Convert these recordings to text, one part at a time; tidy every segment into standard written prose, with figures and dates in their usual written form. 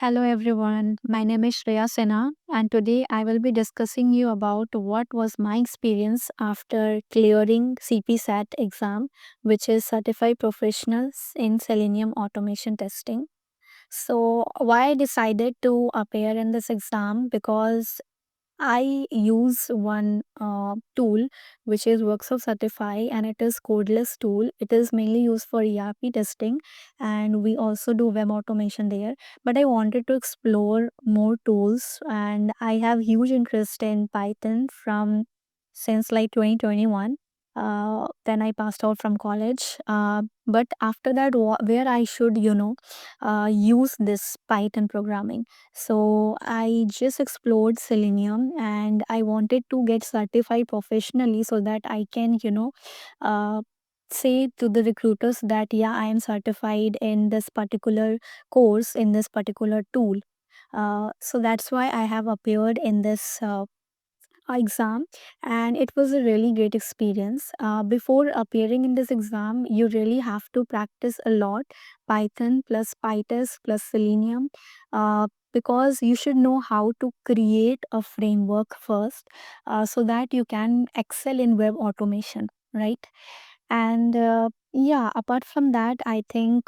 Hello everyone, my name is Shreya Sinha and today I will be discussing you about what was my experience after clearing CPSAT exam, which is Certified Professionals in Selenium Automation Testing. So why I decided to appear in this exam because I use one tool which is Worksoft Certify and it is codeless tool. It is mainly used for ERP testing and we also do web automation there. But I wanted to explore more tools and I have huge interest in Python from since like 2021. Then I passed out from college. But after that, where I should, use this Python programming. So I just explored Selenium and I wanted to get certified professionally so that I can, uh, say to the recruiters that, yeah, I am certified in this particular course, in this particular tool. So that's why I have appeared in this exam and it was a really great experience. Before appearing in this exam, you really have to practice a lot Python plus PyTest plus Selenium because you should know how to create a framework first so that you can excel in web automation, right? And yeah, apart from that, I think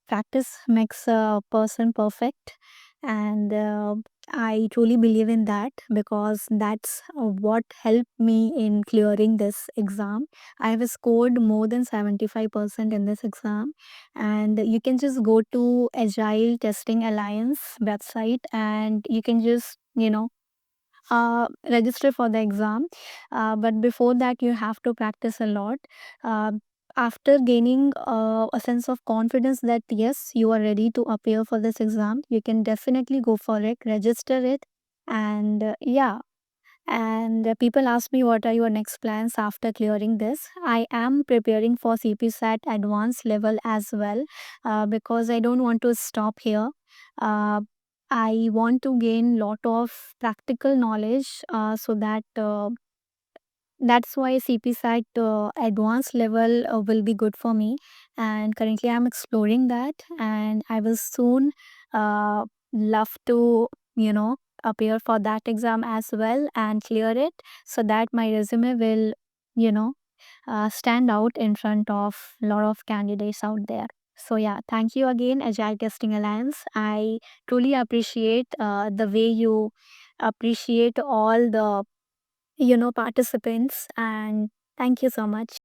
practice makes a person perfect. And I truly believe in that because that's what helped me in clearing this exam. I have scored more than 75% in this exam. And you can just go to Agile Testing Alliance website and you can just, register for the exam. But before that, you have to practice a lot. Uh, After gaining a sense of confidence that yes, you are ready to appear for this exam, you can definitely go for it, register it, and yeah. And people ask me what are your next plans after clearing this. I am preparing for CPSAT advanced level as well because I don't want to stop here. Uh, I want to gain lot of practical knowledge so that that's why CPSAT advanced level will be good for me. And currently, I'm exploring that, and I will soon love to, appear for that exam as well and clear it so that my resume will, you know, stand out in front of a lot of candidates out there. So yeah, thank you again, Agile Testing Alliance. I truly appreciate the way you appreciate all the participants, and thank you so much.